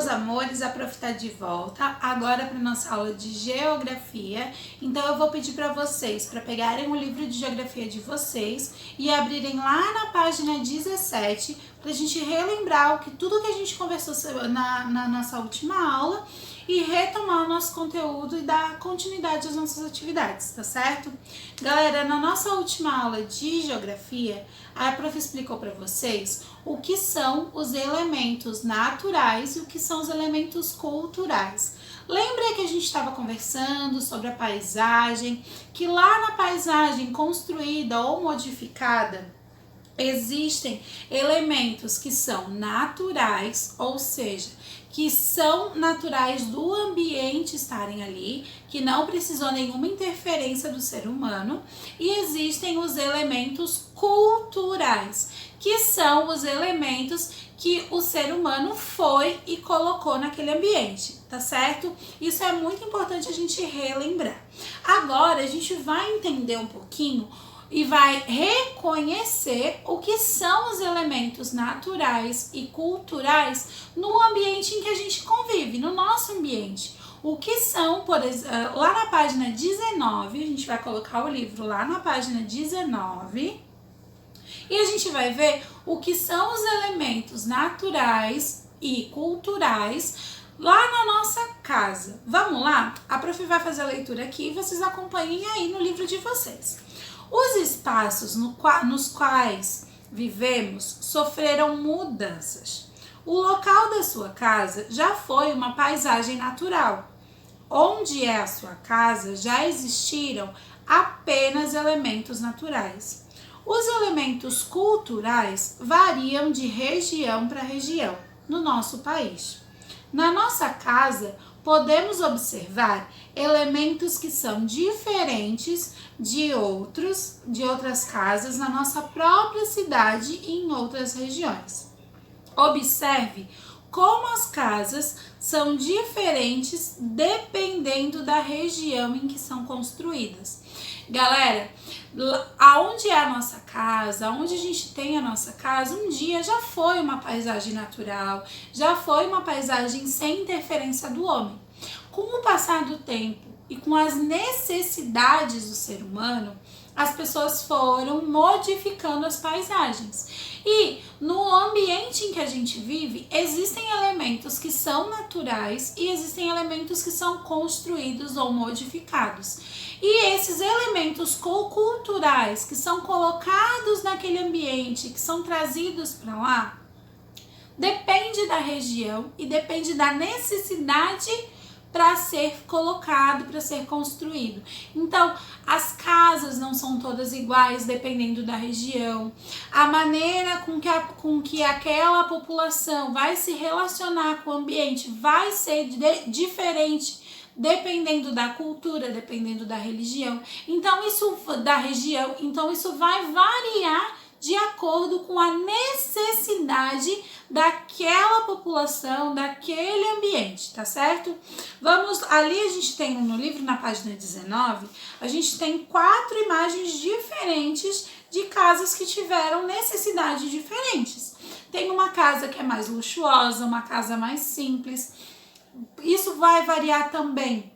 meus amores, a Prof tá de volta agora para nossa aula de geografia. Então eu vou pedir para vocês para pegarem o livro de geografia de vocês e abrirem lá na página 17 para a gente relembrar tudo que a gente conversou na nossa última aula e retomar o nosso conteúdo e dar continuidade às nossas atividades, tá certo? Galera, na nossa última aula de geografia, a prof explicou para vocês o que são os elementos naturais e o que são os elementos culturais. Lembra que a gente estava conversando sobre a paisagem, que lá na paisagem construída ou modificada, existem elementos que são naturais, ou seja, que são naturais do ambiente estarem ali, que não precisou nenhuma interferência do ser humano, e existem os elementos culturais, que são os elementos que o ser humano foi e colocou naquele ambiente, tá certo? Isso é muito importante a gente relembrar. Agora a gente vai entender um pouquinho e vai reconhecer o que são os elementos naturais e culturais no ambiente em que a gente convive, no nosso ambiente. O que são, por exemplo, lá na página 19, a gente vai colocar o livro lá na página 19 e a gente vai ver o que são os elementos naturais e culturais lá na nossa casa. Vamos lá? A prof vai fazer a leitura aqui e vocês acompanhem aí no livro de vocês. Os espaços nos quais vivemos sofreram mudanças. O local da sua casa já foi uma paisagem natural. Onde é a sua casa já existiram apenas elementos naturais. Os elementos culturais variam de região para região no nosso país. Na nossa casa, podemos observar elementos que são diferentes de outras casas na nossa própria cidade e em outras regiões. Observe como as casas são diferentes dependendo da região em que são construídas. Galera, aonde é a nossa casa, onde a gente tem a nossa casa, um dia já foi uma paisagem natural, já foi uma paisagem sem interferência do homem. Com o passar do tempo e com as necessidades do ser humano, as pessoas foram modificando as paisagens. E no ambiente em que a gente vive, existem elementos que são naturais e existem elementos que são construídos ou modificados. E esses elementos culturais que são colocados naquele ambiente, que são trazidos para lá, depende da região e depende da necessidade para ser colocado, para ser construído. Então, as casas não são todas iguais dependendo da região. A maneira com que aquela população vai se relacionar com o ambiente vai ser diferente dependendo da cultura, dependendo da religião. Então, isso vai variar de acordo com a necessidade daquela população, daquele ambiente, tá certo? Ali a gente tem no livro, na página 19, a gente tem 4 imagens diferentes de casas que tiveram necessidades diferentes. Tem uma casa que é mais luxuosa, uma casa mais simples. Isso vai variar também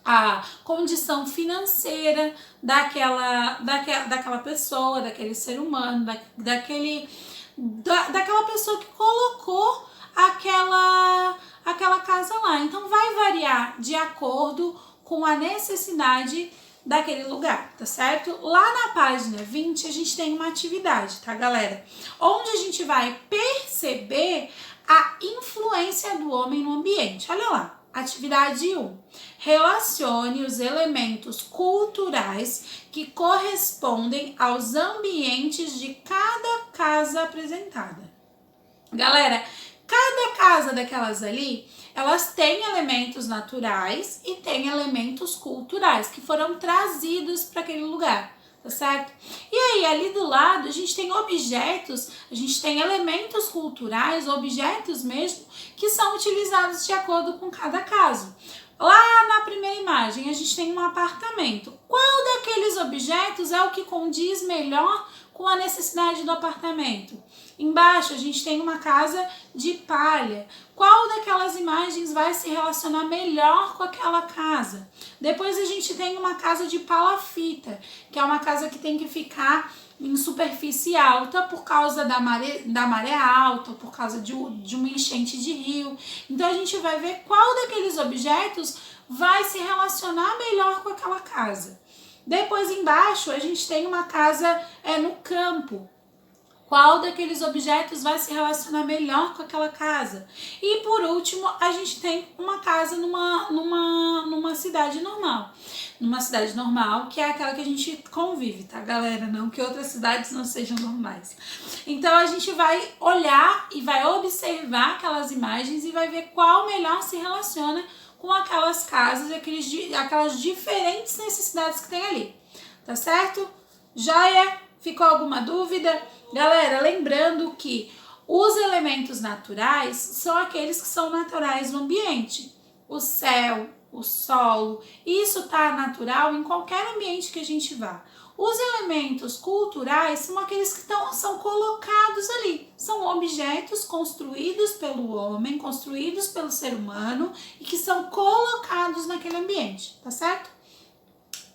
a condição financeira daquela pessoa, daquele ser humano, daquela pessoa que colocou aquela casa lá. Então vai variar de acordo com a necessidade daquele lugar, tá certo? Lá na página 20 a gente tem uma atividade, tá, galera? Onde a gente vai perceber a influência do homem no ambiente. Olha lá. Atividade 1. Relacione os elementos culturais que correspondem aos ambientes de cada casa apresentada. Galera, cada casa daquelas ali, elas têm elementos naturais e têm elementos culturais que foram trazidos para aquele lugar. Tá certo? E aí, ali do lado, a gente tem objetos, a gente tem elementos culturais, objetos mesmo, que são utilizados de acordo com cada caso. Lá na primeira imagem, a gente tem um apartamento. Qual daqueles objetos é o que condiz melhor com a necessidade do apartamento. Embaixo a gente tem uma casa de palha. Qual daquelas imagens vai se relacionar melhor com aquela casa? Depois a gente tem uma casa de palafita, que é uma casa que tem que ficar em superfície alta por causa da maré alta, por causa de uma enchente de rio. Então a gente vai ver qual daqueles objetos vai se relacionar melhor com aquela casa. Depois embaixo a gente tem uma casa no campo. Qual daqueles objetos vai se relacionar melhor com aquela casa? E por último, a gente tem uma casa numa cidade normal. Numa cidade normal, que é aquela que a gente convive, tá, galera? Não que outras cidades não sejam normais. Então a gente vai olhar e vai observar aquelas imagens e vai ver qual melhor se relaciona com aquelas casas e aquelas diferentes necessidades que tem ali. Tá certo? Joia? Ficou alguma dúvida? Galera, lembrando que os elementos naturais são aqueles que são naturais no ambiente. O céu, o solo, isso tá natural em qualquer ambiente que a gente vá. Os elementos culturais são aqueles que são colocados ali. São objetos construídos pelo homem, construídos pelo ser humano e que são colocados naquele ambiente, tá certo?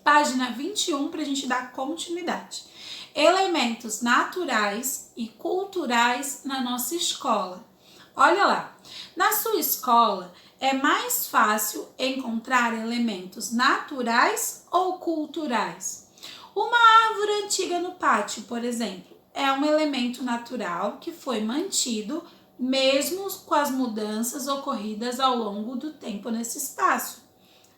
Página 21 para a gente dar continuidade. Elementos naturais e culturais na nossa escola. Olha lá, na sua escola é mais fácil encontrar elementos naturais ou culturais? Uma árvore antiga no pátio, por exemplo, é um elemento natural que foi mantido mesmo com as mudanças ocorridas ao longo do tempo nesse espaço.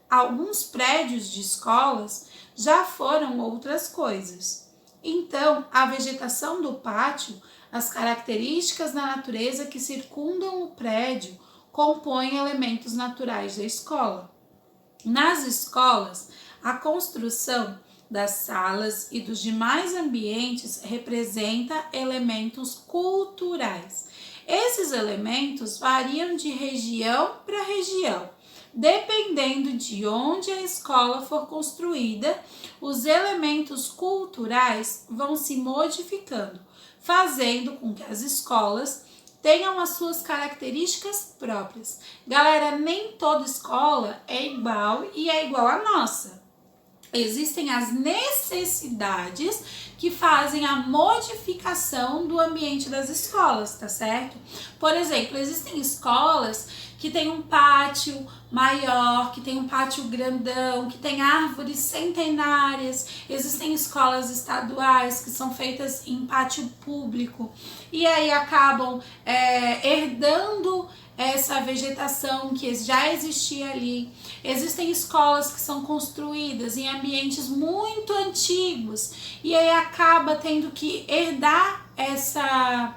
Alguns prédios de escolas já foram outras coisas. Então, a vegetação do pátio, as características da natureza que circundam o prédio, compõem elementos naturais da escola. Nas escolas, a construção das salas e dos demais ambientes representa elementos culturais. Esses elementos variam de região para região. Dependendo de onde a escola for construída, os elementos culturais vão se modificando, fazendo com que as escolas tenham as suas características próprias. Galera, nem toda escola é igual e é igual à nossa. Existem as necessidades que fazem a modificação do ambiente das escolas, tá certo? Por exemplo, existem escolas que tem um pátio maior, que tem um pátio grandão, que tem árvores centenárias. Existem escolas estaduais que são feitas em pátio público e aí acabam herdando essa vegetação que já existia ali. Existem escolas que são construídas em ambientes muito antigos e aí acaba tendo que herdar essa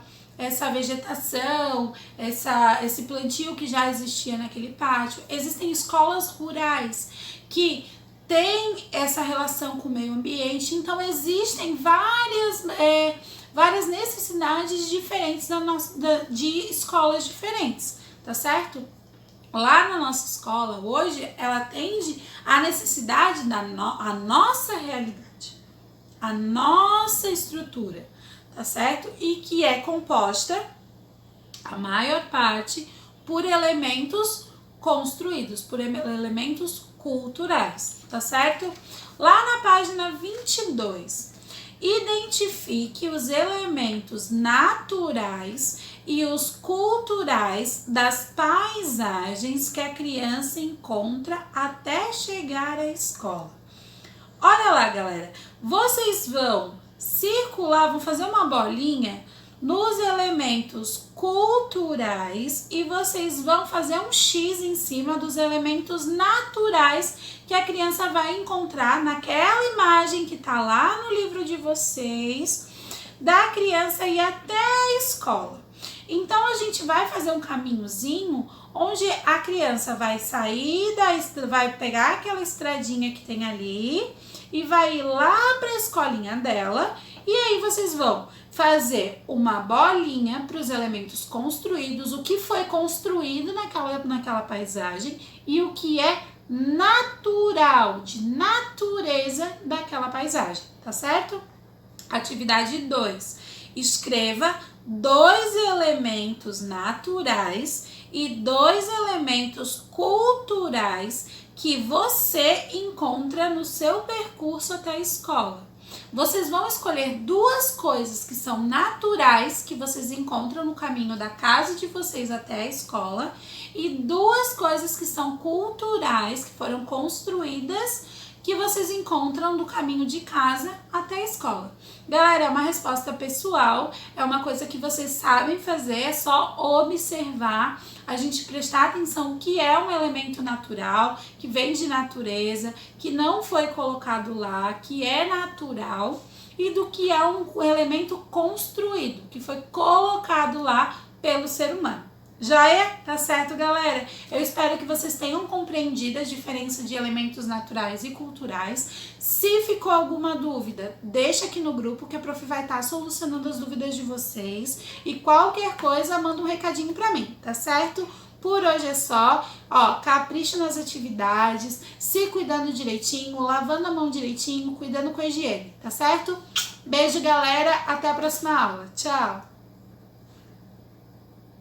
vegetação, esse plantio que já existia naquele pátio. Existem escolas rurais que têm essa relação com o meio ambiente, então existem várias necessidades diferentes de escolas diferentes, tá certo? Lá na nossa escola hoje, ela atende à necessidade da nossa realidade, a nossa estrutura, tá certo? E que é composta, a maior parte, por elementos construídos, por elementos culturais, tá certo? Lá na página 22, identifique os elementos naturais e os culturais das paisagens que a criança encontra até chegar à escola. Olha lá, galera, vocês vão circular, vão fazer uma bolinha nos elementos culturais e vocês vão fazer um X em cima dos elementos naturais que a criança vai encontrar naquela imagem que tá lá no livro de vocês, da criança ir até a escola. Então a gente vai fazer um caminhozinho onde a criança vai sair vai pegar aquela estradinha que tem ali e vai ir lá para a escolinha dela, e aí vocês vão fazer uma bolinha para os elementos construídos, o que foi construído naquela paisagem e o que é natural, de natureza daquela paisagem, tá certo? Atividade 2. Escreva 2 elementos naturais e 2 elementos culturais que você encontra no seu percurso até a escola. Vocês vão escolher 2 coisas que são naturais que vocês encontram no caminho da casa de vocês até a escola e 2 coisas que são culturais, que foram construídas, que vocês encontram no caminho de casa até a escola. Galera, é uma resposta pessoal, é uma coisa que vocês sabem fazer, é só observar, a gente prestar atenção que é um elemento natural, que vem de natureza, que não foi colocado lá, que é natural, e do que é um elemento construído, que foi colocado lá pelo ser humano. Joia? Tá certo, galera? Eu espero que vocês tenham compreendido a diferença de elementos naturais e culturais. Se ficou alguma dúvida, deixa aqui no grupo que a prof vai estar solucionando as dúvidas de vocês. E qualquer coisa, manda um recadinho pra mim, tá certo? Por hoje é só, ó, capricha nas atividades, se cuidando direitinho, lavando a mão direitinho, cuidando com a higiene, tá certo? Beijo, galera, até a próxima aula. Tchau!